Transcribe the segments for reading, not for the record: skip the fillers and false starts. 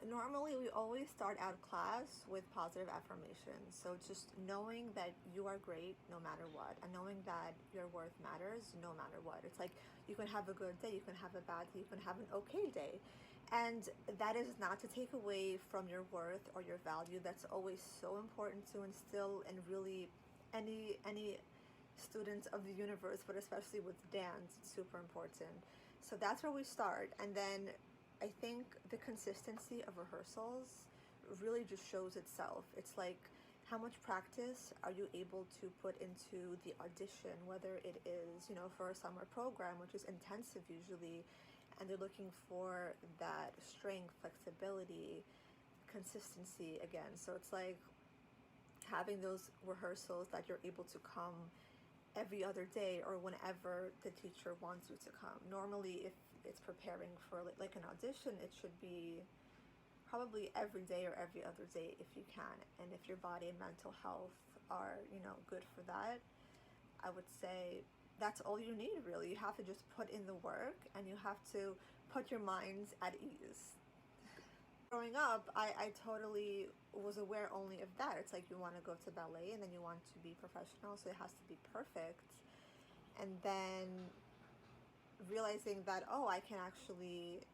normally we always start out class with positive affirmations. So just knowing that you are great no matter what, and knowing that your worth matters no matter what. It's like you can have a good day, you can have a bad day, you can have an okay day. And that is not to take away from your worth or your value. That's always so important to instill in really any students of the universe, but especially with dance, it's super important. So that's where we start. And then I think the consistency of rehearsals really just shows itself. It's like, how much practice are you able to put into the audition, whether it is, for a summer program, which is intensive usually, and they're looking for that strength, flexibility, consistency again. So it's like having those rehearsals that you're able to come every other day or whenever the teacher wants you to come. Normally, if it's preparing for like an audition, it should be probably every day or every other day if you can. And if your body and mental health are, good for that, I would say that's all you need really. You have to just put in the work and you have to put your minds at ease. Growing up, I totally was aware only of that. It's like you want to go to ballet and then you want to be professional, so it has to be perfect. And then realizing that, I can actually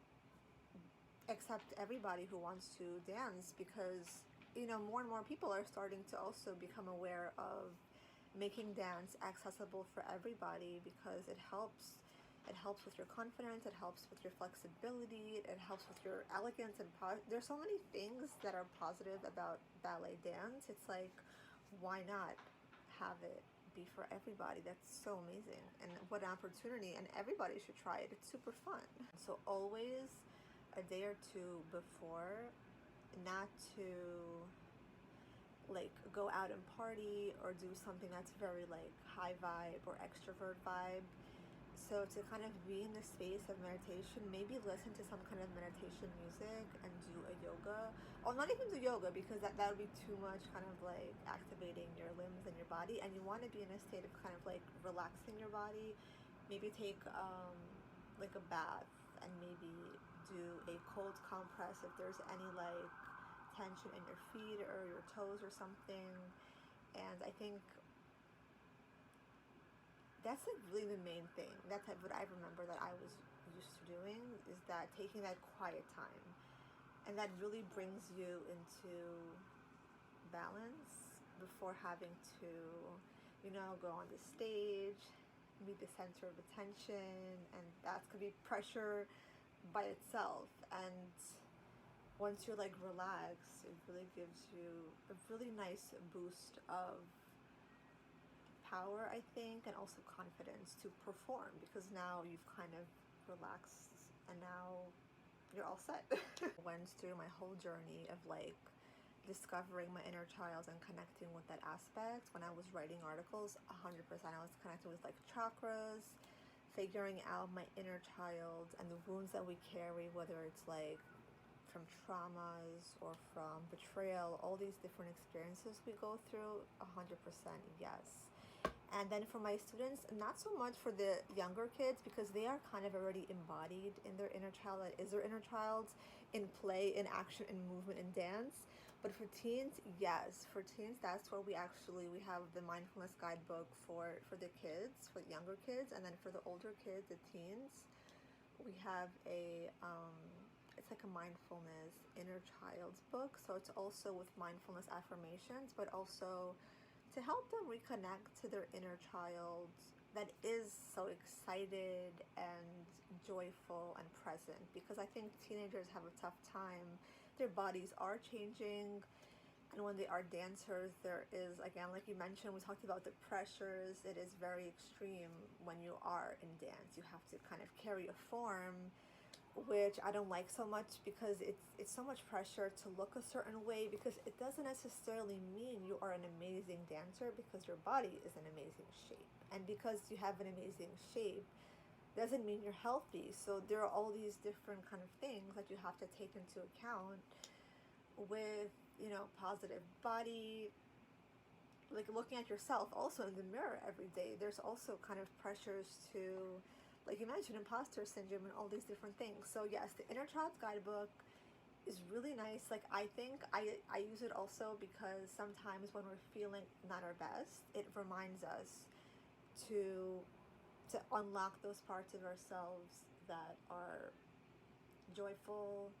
accept everybody who wants to dance, because, more and more people are starting to also become aware of making dance accessible for everybody, because it helps with your confidence, it helps with your flexibility, it helps with your elegance, and there's so many things that are positive about ballet dance. It's like, why not have it be for everybody? That's so amazing, and what an opportunity, and everybody should try it. It's super fun. So always a day or two before, not to like go out and party or do something that's very like high vibe or extrovert vibe. So to kind of be in the space of meditation, maybe listen to some kind of meditation music and do a yoga. Or not even do yoga, because that would be too much kind of like activating your limbs and your body. And you want to be in a state of kind of like relaxing your body. Maybe take like a bath and maybe do a cold compress if there's any like tension in your feet or your toes or something. And I think that's like really the main thing. That's what I remember that I was used to doing, is that taking that quiet time. And that really brings you into balance before having to, go on the stage, be the center of attention. And that could be pressure by itself. And once you're like relaxed, it really gives you a really nice boost of power, I think, and also confidence to perform, because now you've kind of relaxed and now you're all set. Went through my whole journey of like discovering my inner child and connecting with that aspect. When I was writing articles, 100% I was connecting with like chakras, figuring out my inner child and the wounds that we carry, whether it's like from traumas or from betrayal, all these different experiences we go through. 100% yes. And then for my students, not so much for the younger kids, because they are kind of already embodied in their inner child. That is their inner child in play, in action, in movement, in dance. But for teens, yes. For teens, that's where we have the mindfulness guidebook for the kids, for the younger kids. And then for the older kids, the teens, we have it's like a mindfulness inner child's book. So it's also with mindfulness affirmations, but also to help them reconnect to their inner child that is so excited and joyful and present. Because I think teenagers have a tough time. Their bodies are changing. And when they are dancers, there is, again, like you mentioned, we talked about the pressures. It is very extreme when you are in dance. You have to kind of carry a form, which I don't like so much, because it's so much pressure to look a certain way, because it doesn't necessarily mean you are an amazing dancer, because your body is in amazing shape. And because you have an amazing shape doesn't mean you're healthy. So there are all these different kind of things that you have to take into account with, positive body, like looking at yourself also in the mirror every day. There's also kind of pressures to, like you mentioned, imposter syndrome and all these different things. So yes, the Inner Child's Guidebook is really nice. Like, I think I use it also because sometimes when we're feeling not our best, it reminds us to unlock those parts of ourselves that are joyful,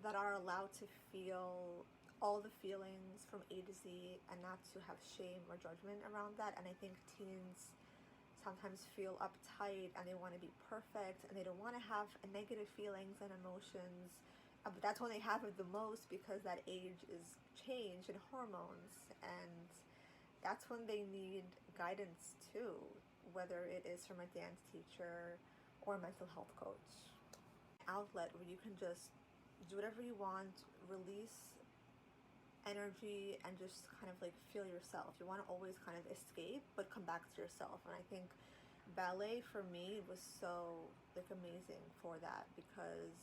that are allowed to feel all the feelings from A to Z and not to have shame or judgment around that. And I think teens sometimes feel uptight and they want to be perfect and they don't want to have negative feelings and emotions. But that's when they have it the most because that age is change and hormones, and that's when they need guidance too, whether it is from a dance teacher or a mental health coach. Outlet where you can just do whatever you want, release energy, and just kind of like feel yourself. You want to always kind of escape but come back to yourself. And I think ballet for me was so like amazing for that, because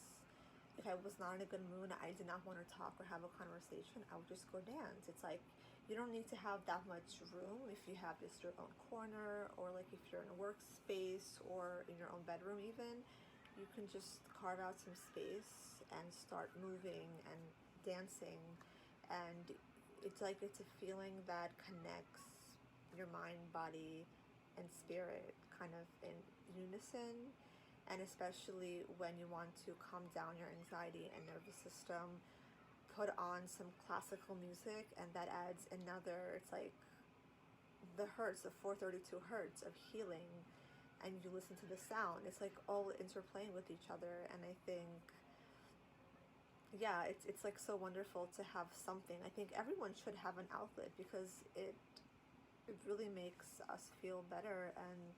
if I was not in a good mood, I did not want to talk or have a conversation, I would just go dance. It's like you don't need to have that much room if you have just your own corner, or like if you're in a workspace or in your own bedroom even, you can just carve out some space and start moving and dancing. And it's like it's a feeling that connects your mind, body, and spirit kind of in unison. And especially when you want to calm down your anxiety and nervous system, put on some classical music, and that adds another, it's like the hertz, the 432 hertz of healing, and you listen to the sound. It's like all interplaying with each other. And I think, yeah, it's like so wonderful to have something. I think everyone should have an outlet because it really makes us feel better, and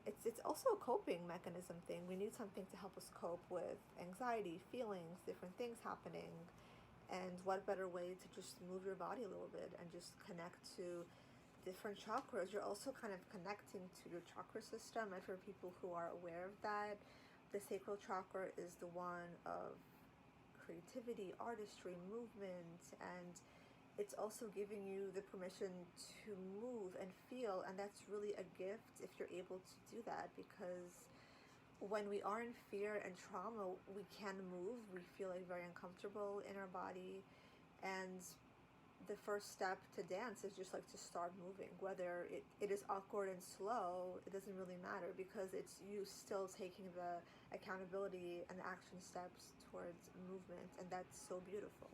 it's also a coping mechanism thing. We need something to help us cope with anxiety, feelings, different things happening. And what better way to just move your body a little bit and just connect to different chakras. You're also kind of connecting to your chakra system. And for people who are aware of that, the sacral chakra is the one of creativity, artistry, movement, and it's also giving you the permission to move and feel. And that's really a gift if you're able to do that, because when we are in fear and trauma, we can move. We feel like very uncomfortable in our body, and the first step to dance is just like to start moving. Whether it is awkward and slow, it doesn't really matter, because it's you still taking the accountability and the action steps towards movement, and that's so beautiful.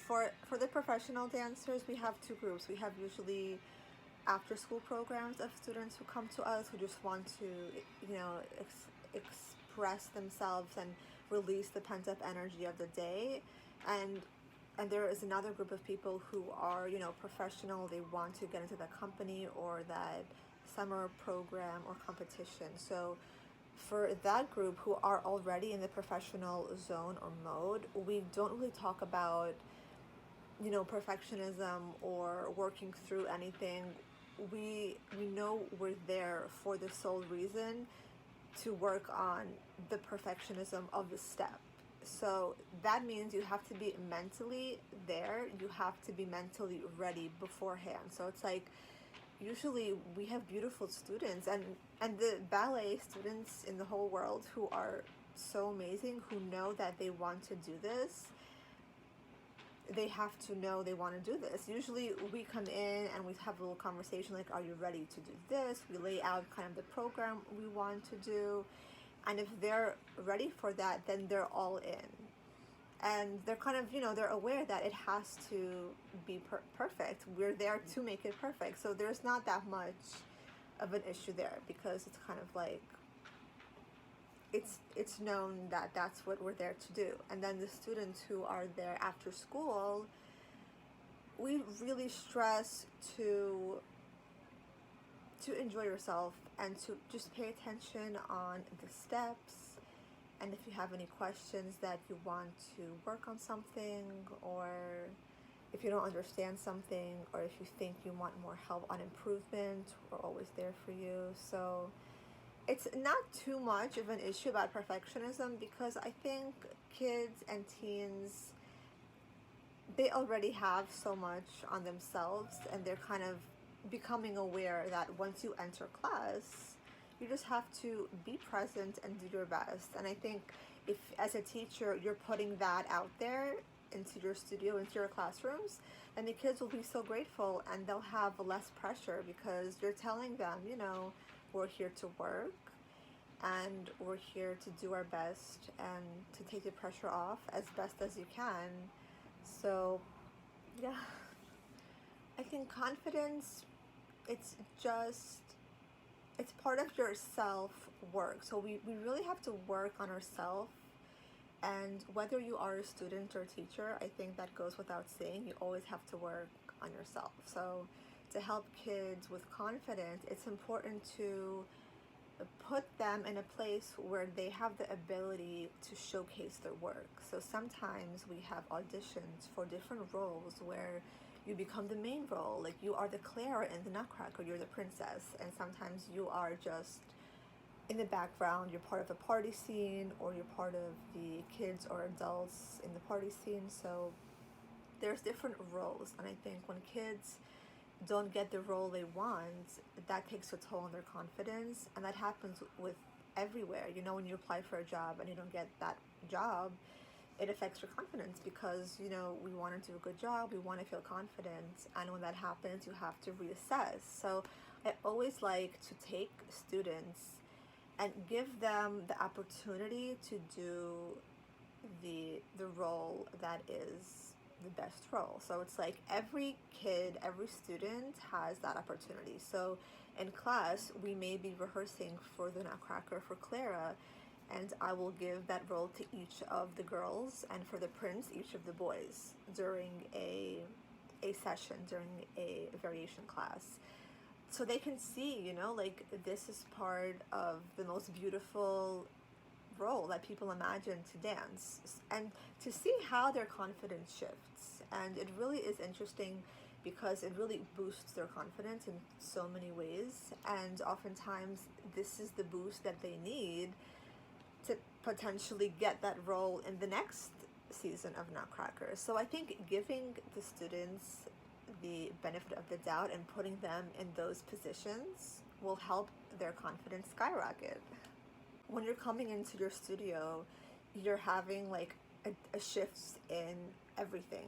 For the professional dancers, we have two groups. We have usually after school programs of students who come to us who just want to, express themselves and release the pent up energy of the day. And there is another group of people who are, professional. They want to get into that company or that summer program or competition. So for that group who are already in the professional zone or mode, we don't really talk about, perfectionism or working through anything. We know we're there for the sole reason to work on the perfectionism of the step. So that means you have to be mentally there. You have to be mentally ready beforehand. So it's like usually we have beautiful students and the ballet students in the whole world who are so amazing, who know that they want to do this. They have to know they want to do this. Usually we come in and we have a little conversation like, are you ready to do this? We lay out kind of the program we want to do. And if they're ready for that, then they're all in. And they're kind of, they're aware that it has to be perfect. We're there to make it perfect. So there's not that much of an issue there, because it's kind of like, it's known that that's what we're there to do. And then the students who are there after school, we really stress to enjoy yourself and to just pay attention on the steps. And if you have any questions that you want to work on something, or if you don't understand something, or if you think you want more help on improvement, we're always there for you. So it's not too much of an issue about perfectionism, because I think kids and teens, they already have so much on themselves, and they're kind of becoming aware that once you enter class, you just have to be present and do your best. And I think if as a teacher you're putting that out there into your studio, into your classrooms, then the kids will be so grateful and they'll have less pressure because you're telling them, you know, we're here to work and we're here to do our best and to take the pressure off as best as you can. So, yeah, I think confidence, it's just, it's part of your self work. So we really have to work on ourselves. And whether you are a student or a teacher, I think that goes without saying. You always have to work on yourself. So to help kids with confidence, it's important to put them in a place where they have the ability to showcase their work. So sometimes we have auditions for different roles where you become the main role, like you are the Clara in the Nutcracker, you're the princess, and sometimes you are just in the background, you're part of a party scene, or you're part of the kids or adults in the party scene. So there's different roles, and I think when kids don't get the role they want, that takes a toll on their confidence, and that happens with everywhere. You know, when you apply for a job and you don't get that job, it affects your confidence because, you know, we want to do a good job, we want to feel confident, and when that happens, you have to reassess. So I always like to take students and give them the opportunity to do the role that is the best role. So it's like every kid, every student has that opportunity. So in class, we may be rehearsing for the Nutcracker for Clara, and I will give that role to each of the girls, and for the prince, each of the boys during a session, during a variation class. So they can see, you know, like this is part of the most beautiful role that people imagine to dance, and to see how their confidence shifts. And it really is interesting because it really boosts their confidence in so many ways, and oftentimes this is the boost that they need to potentially get that role in the next season of Nutcracker. So I think giving the students the benefit of the doubt and putting them in those positions will help their confidence skyrocket. When you're coming into your studio, you're having like a shift in everything.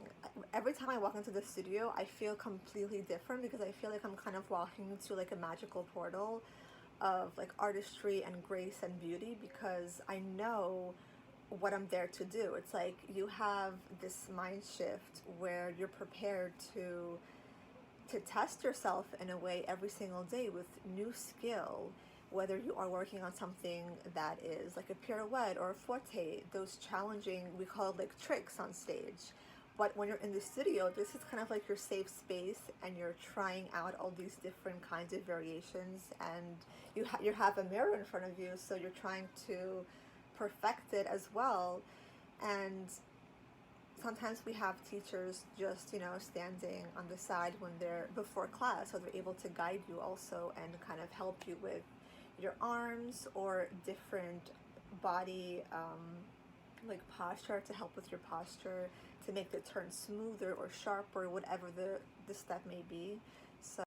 Every time I walk into the studio, I feel completely different because I feel like I'm kind of walking into like a magical portal of like artistry and grace and beauty, because I know what I'm there to do. It's like you have this mind shift where you're prepared to test yourself in a way every single day with new skill, whether you are working on something that is like a pirouette or a forte, those challenging, we call it like tricks on stage. But when you're in the studio, this is kind of like your safe space, and you're trying out all these different kinds of variations, and you have a mirror in front of you, so you're trying to perfect it as well. And sometimes we have teachers just, you know, standing on the side when they're before class, so they're able to guide you also and kind of help you with your arms or different body like posture, to help with your posture, to make the turn smoother or sharper, whatever the step may be.